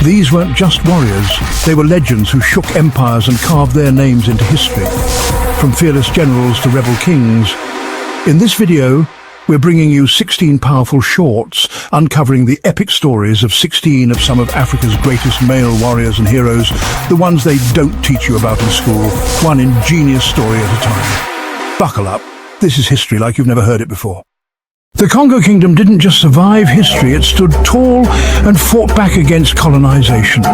These weren't just warriors, they were legends who shook empires and carved their names into history, from fearless generals to rebel kings. In this video, we're bringing you 16 powerful shorts, uncovering the epic stories of 16 of some of Africa's greatest male warriors and heroes, the ones they don't teach you about in school, one ingenious story at a time. Buckle up, this is history like you've never heard it before. The Congo Kingdom didn't just survive history, it stood tall and fought back against colonization.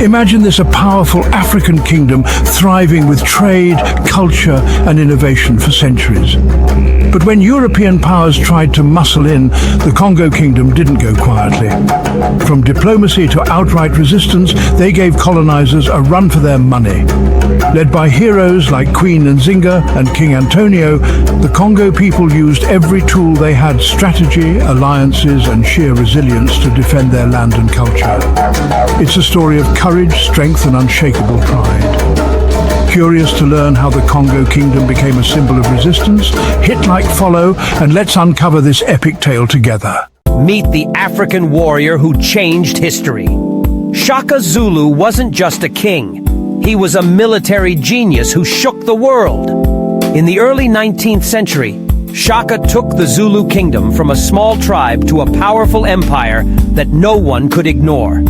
Imagine this, a powerful African kingdom thriving with trade, culture and innovation for centuries. But when European powers tried to muscle in, the Congo Kingdom didn't go quietly. From diplomacy to outright resistance, they gave colonizers a run for their money. Led by heroes like Queen Nzinga and King Antonio, the Congo people used every tool they had: strategy, alliances and sheer resilience to defend their land and culture. It's a story of courage, strength and unshakable pride. Curious to learn how the Congo Kingdom became a symbol of resistance? Hit like, follow, and let's uncover this epic tale together. Meet the African warrior who changed history. Shaka Zulu wasn't just a king. He was a military genius who shook the world. In the early 19th century, Shaka took the Zulu kingdom from a small tribe to a powerful empire that no one could ignore.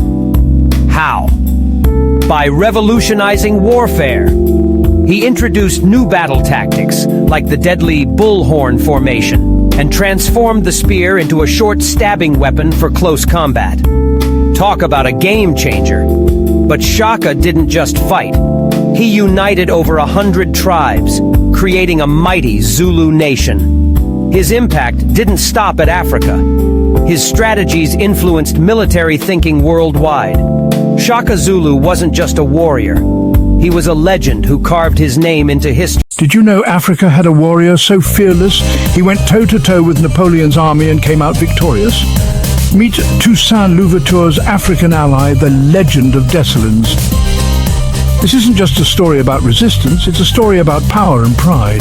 How? By revolutionizing warfare. He introduced new battle tactics, like the deadly bullhorn formation, and transformed the spear into a short stabbing weapon for close combat. Talk about a game changer. But Shaka didn't just fight. He united over 100 tribes, creating a mighty Zulu nation. His impact didn't stop at Africa. His strategies influenced military thinking worldwide. Shaka Zulu wasn't just a warrior. He was a legend who carved his name into history. Did you know Africa had a warrior so fearless he went toe-to-toe with Napoleon's army and came out victorious? Meet Toussaint Louverture's African ally, the legend of Dessalines. This isn't just a story about resistance, it's a story about power and pride.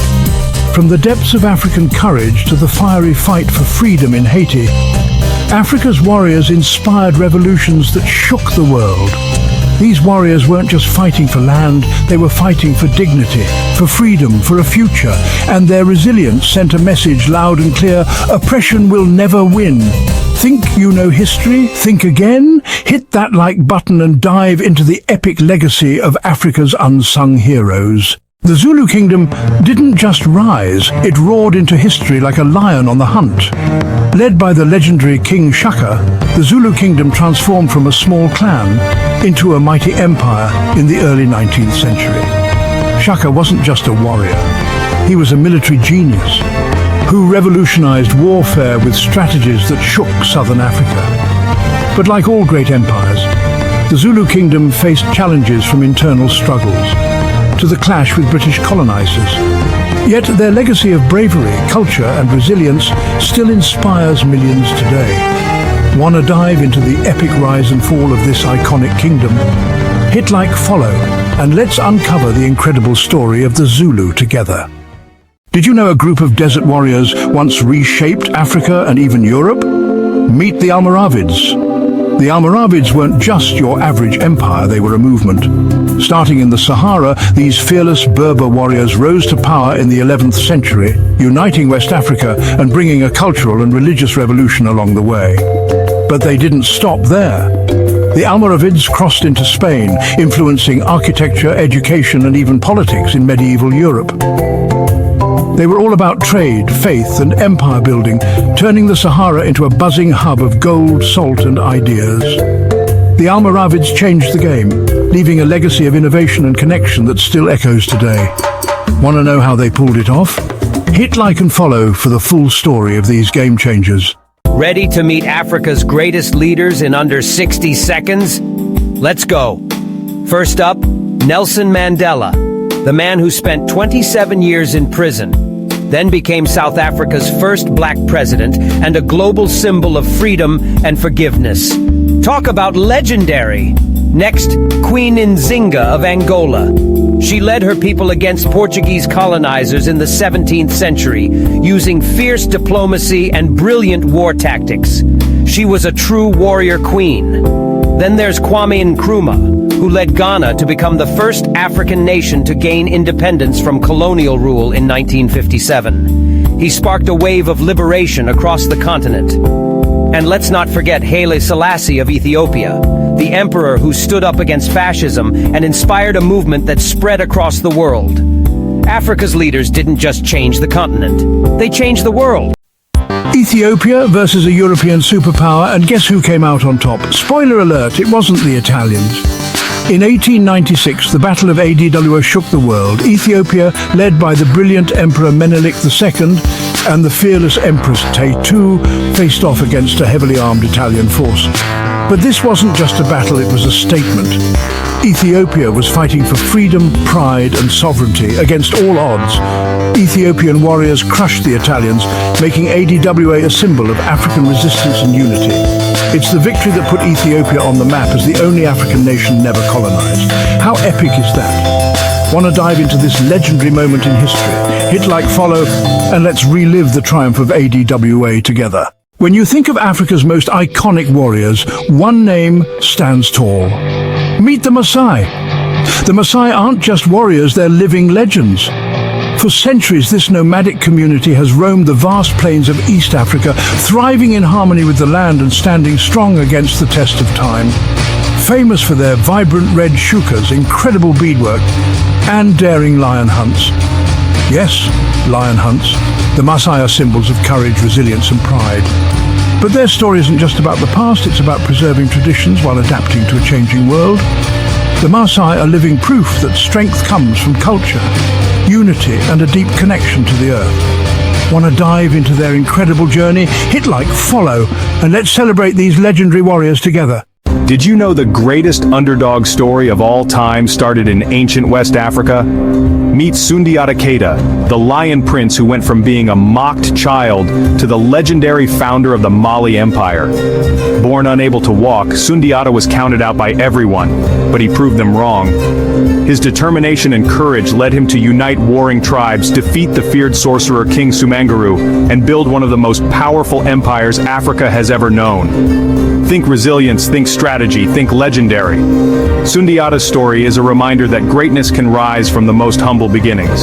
From the depths of African courage to the fiery fight for freedom in Haiti, Africa's warriors inspired revolutions that shook the world. These warriors weren't just fighting for land, they were fighting for dignity, for freedom, for a future, and their resilience sent a message loud and clear: oppression will never win. Think you know history? Think again? Hit that like button and dive into the epic legacy of Africa's unsung heroes. The Zulu kingdom didn't just rise, it roared into history like a lion on the hunt. Led by the legendary King Shaka, the Zulu kingdom transformed from a small clan into a mighty empire in the early 19th century. Shaka wasn't just a warrior, he was a military genius who revolutionized warfare with strategies that shook southern Africa. But like all great empires, the Zulu kingdom faced challenges from internal struggles to the clash with British colonizers. Yet their legacy of bravery, culture and resilience still inspires millions today. Want to dive into the epic rise and fall of this iconic kingdom? Hit like, follow, and let's uncover the incredible story of the Zulu together. Did you know a group of desert warriors once reshaped Africa and even Europe? Meet the Almoravids. The Almoravids weren't just your average empire, they were a movement. Starting in the Sahara, these fearless Berber warriors rose to power in the 11th century, uniting West Africa and bringing a cultural and religious revolution along the way. But they didn't stop there. The Almoravids crossed into Spain, influencing architecture, education and even politics in medieval Europe. They were all about trade, faith and empire building, turning the Sahara into a buzzing hub of gold, salt and ideas. The Almoravids changed the game, leaving a legacy of innovation and connection that still echoes today. Want to know how they pulled it off? Hit like and follow for the full story of these game changers. Ready to meet Africa's greatest leaders in under 60 seconds? Let's go. First up, Nelson Mandela, the man who spent 27 years in prison, then became South Africa's first black president and a global symbol of freedom and forgiveness. Talk about legendary! Next, Queen Nzinga of Angola. She led her people against Portuguese colonizers in the 17th century, using fierce diplomacy and brilliant war tactics. She was a true warrior queen. Then there's Kwame Nkrumah, who led Ghana to become the first African nation to gain independence from colonial rule in 1957. He sparked a wave of liberation across the continent. And let's not forget Haile Selassie of Ethiopia, the emperor who stood up against fascism and inspired a movement that spread across the world. Africa's leaders didn't just change the continent, they changed the world. Ethiopia versus a European superpower, and guess who came out on top? Spoiler alert, it wasn't the Italians. In 1896, the Battle of Adwa shook the world. Ethiopia, led by the brilliant Emperor Menelik II and the fearless Empress Teitu, faced off against a heavily armed Italian force. But this wasn't just a battle, it was a statement. Ethiopia was fighting for freedom, pride and sovereignty against all odds. Ethiopian warriors crushed the Italians, making ADWA a symbol of African resistance and unity. It's the victory that put Ethiopia on the map as the only African nation never colonized. How epic is that? Want to dive into this legendary moment in history? Hit like, follow, and let's relive the triumph of ADWA together. When you think of Africa's most iconic warriors, one name stands tall. Meet the Maasai. The Maasai aren't just warriors, they're living legends. For centuries, this nomadic community has roamed the vast plains of East Africa, thriving in harmony with the land and standing strong against the test of time. Famous for their vibrant red shukas, incredible beadwork, and daring lion hunts. Yes, lion hunts. The Maasai are symbols of courage, resilience and pride. But their story isn't just about the past, it's about preserving traditions while adapting to a changing world. The Maasai are living proof that strength comes from culture, unity and a deep connection to the earth. Want to dive into their incredible journey? Hit like, follow, and let's celebrate these legendary warriors together. Did you know the greatest underdog story of all time started in ancient West Africa? Meet Sundiata Keita, the lion prince who went from being a mocked child to the legendary founder of the Mali Empire. Born unable to walk, Sundiata was counted out by everyone, but he proved them wrong. His determination and courage led him to unite warring tribes, defeat the feared sorcerer King Sumangaru, and build one of the most powerful empires Africa has ever known. Think resilience, think strategy, think legendary. Sundiata's story is a reminder that greatness can rise from the most humble beginnings.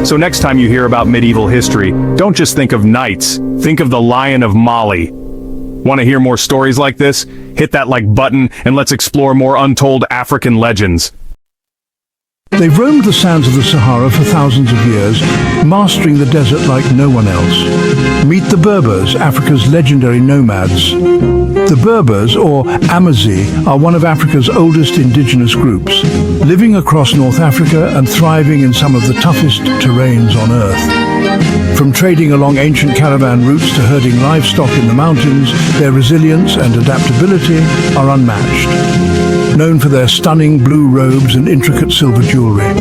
So next time you hear about medieval history, don't just think of knights, think of the Lion of Mali. Want to hear more stories like this? Hit that like button and let's explore more untold African legends. They've roamed the sands of the Sahara for thousands of years, mastering the desert like no one else. Meet the Berbers, Africa's legendary nomads. The Berbers, or Amazi, are one of Africa's oldest indigenous groups, living across North Africa and thriving in some of the toughest terrains on Earth. From trading along ancient caravan routes to herding livestock in the mountains, their resilience and adaptability are unmatched. Known for their stunning blue robes and intricate silver jewelry,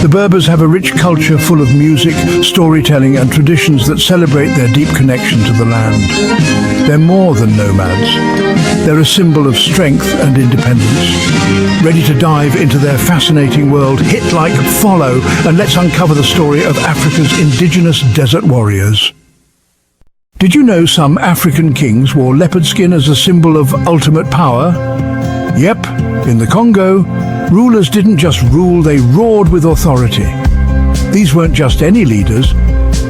the Berbers have a rich culture full of music, storytelling and traditions that celebrate their deep connection to the land. They're more than nomads. They're a symbol of strength and independence. Ready to dive into their fascinating world? Hit like, follow, and let's uncover the story of Africa's indigenous desert warriors. Did you know some African kings wore leopard skin as a symbol of ultimate power? Yep, in the Congo, rulers didn't just rule, they roared with authority. These weren't just any leaders,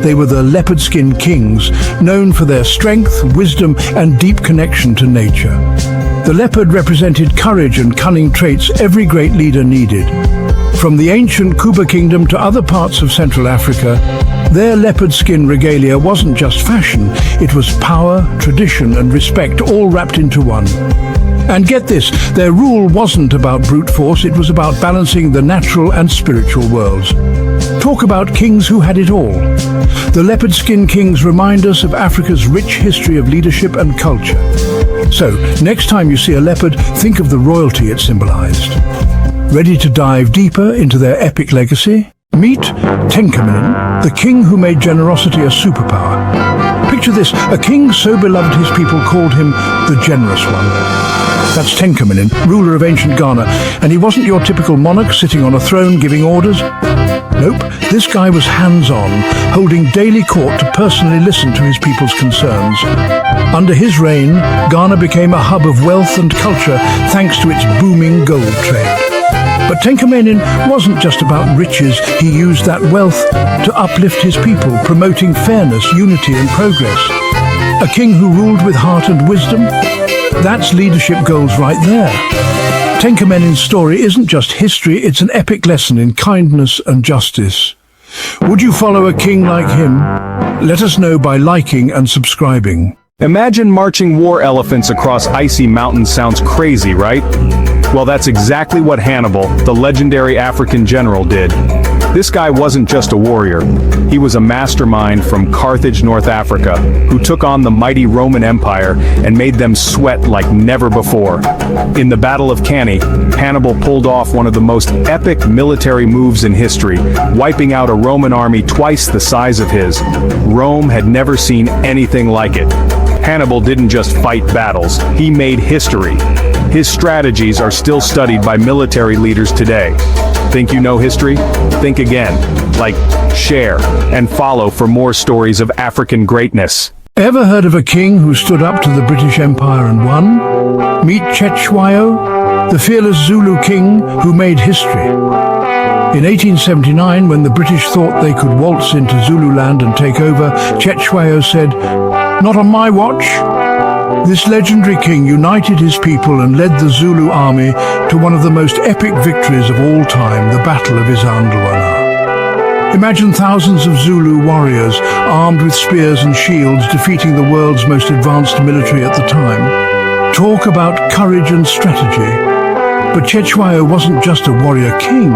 they were the leopard-skin kings, known for their strength, wisdom and deep connection to nature. The leopard represented courage and cunning traits every great leader needed. From the ancient Kuba kingdom to other parts of Central Africa, their leopard skin regalia wasn't just fashion, it was power, tradition and respect all wrapped into one. And get this, their rule wasn't about brute force, it was about balancing the natural and spiritual worlds. Talk about kings who had it all. The leopard skin kings remind us of Africa's rich history of leadership and culture. So, next time you see a leopard, think of the royalty it symbolized. Ready to dive deeper into their epic legacy? Meet Tenkamin, the king who made generosity a superpower. Picture this, a king so beloved his people called him the generous one. That's Tenkamenin, ruler of ancient Ghana, and he wasn't your typical monarch sitting on a throne giving orders. Nope, this guy was hands-on, holding daily court to personally listen to his people's concerns. Under his reign, Ghana became a hub of wealth and culture thanks to its booming gold trade. But Tenkamenin wasn't just about riches. He used that wealth to uplift his people, promoting fairness, unity and progress. A king who ruled with heart and wisdom? That's leadership goals right there. Tenkamenin's story isn't just history, it's an epic lesson in kindness and justice. Would you follow a king like him? Let us know by liking and subscribing. Imagine marching war elephants across icy mountains. Sounds crazy, right? Well, that's exactly what Hannibal, the legendary African general, did. This guy wasn't just a warrior. He was a mastermind from Carthage, North Africa, who took on the mighty Roman Empire and made them sweat like never before. In the Battle of Cannae, Hannibal pulled off one of the most epic military moves in history, wiping out a Roman army twice the size of his. Rome had never seen anything like it. Hannibal didn't just fight battles, he made history. His strategies are still studied by military leaders today. Think you know history? Think again. Like, share, and follow for more stories of African greatness. Ever heard of a king who stood up to the British Empire and won? Meet Cetshwayo, the fearless Zulu king who made history. In 1879, when the British thought they could waltz into Zululand and take over, Cetshwayo said, "Not on my watch." This legendary king united his people and led the Zulu army to one of the most epic victories of all time, the Battle of Isandlwana. Imagine thousands of Zulu warriors armed with spears and shields defeating the world's most advanced military at the time. Talk about courage and strategy. But Cetshwayo wasn't just a warrior king.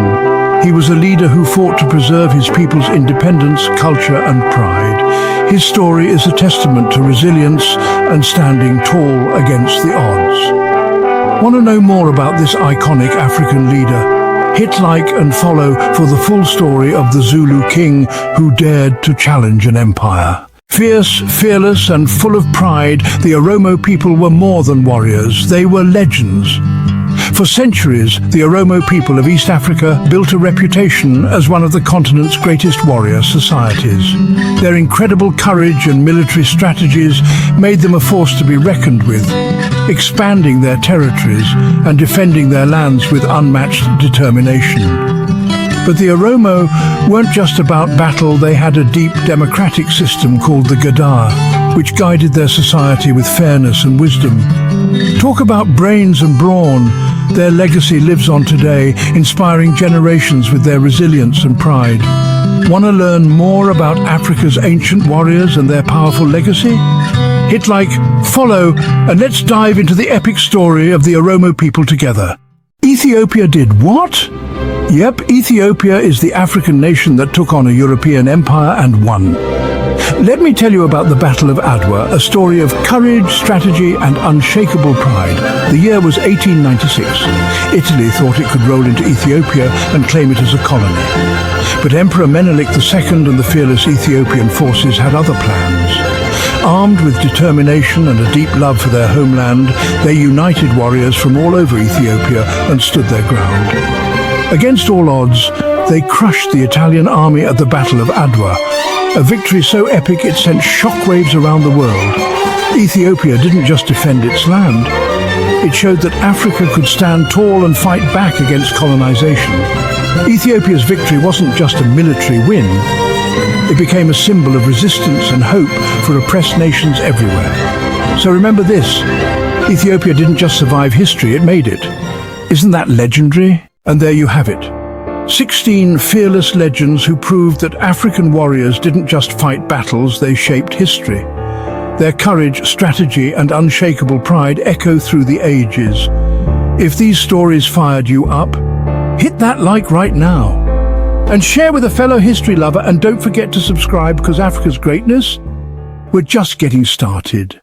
He was a leader who fought to preserve his people's independence, culture and pride. His story is a testament to resilience and standing tall against the odds. Want to know more about this iconic African leader? Hit like and follow for the full story of the Zulu king who dared to challenge an empire. Fierce, fearless and full of pride, the Oromo people were more than warriors, they were legends. For centuries, the Oromo people of East Africa built a reputation as one of the continent's greatest warrior societies. Their incredible courage and military strategies made them a force to be reckoned with, expanding their territories and defending their lands with unmatched determination. But the Oromo weren't just about battle, they had a deep democratic system called the Gadar, which guided their society with fairness and wisdom. Talk about brains and brawn. Their legacy lives on today, inspiring generations with their resilience and pride. Want to learn more about Africa's ancient warriors and their powerful legacy? Hit like, follow, and let's dive into the epic story of the Oromo people together. Ethiopia did what? Yep, Ethiopia is the African nation that took on a European empire and won. Let me tell you about the Battle of Adwa, a story of courage, strategy and unshakable pride. The year was 1896. Italy thought it could roll into Ethiopia and claim it as a colony. But Emperor Menelik II and the fearless Ethiopian forces had other plans. Armed with determination and a deep love for their homeland, they united warriors from all over Ethiopia and stood their ground. Against all odds, they crushed the Italian army at the Battle of Adwa, a victory so epic it sent shockwaves around the world. Ethiopia didn't just defend its land, it showed that Africa could stand tall and fight back against colonization. Ethiopia's victory wasn't just a military win, it became a symbol of resistance and hope for oppressed nations everywhere. So remember this, Ethiopia didn't just survive history, it made it. Isn't that legendary? And there you have it. 16 fearless legends who proved that African warriors didn't just fight battles, they shaped history. Their courage, strategy and unshakable pride echo through the ages. If these stories fired you up, hit that like right now. And share with a fellow history lover, and don't forget to subscribe because Africa's greatness, we're just getting started.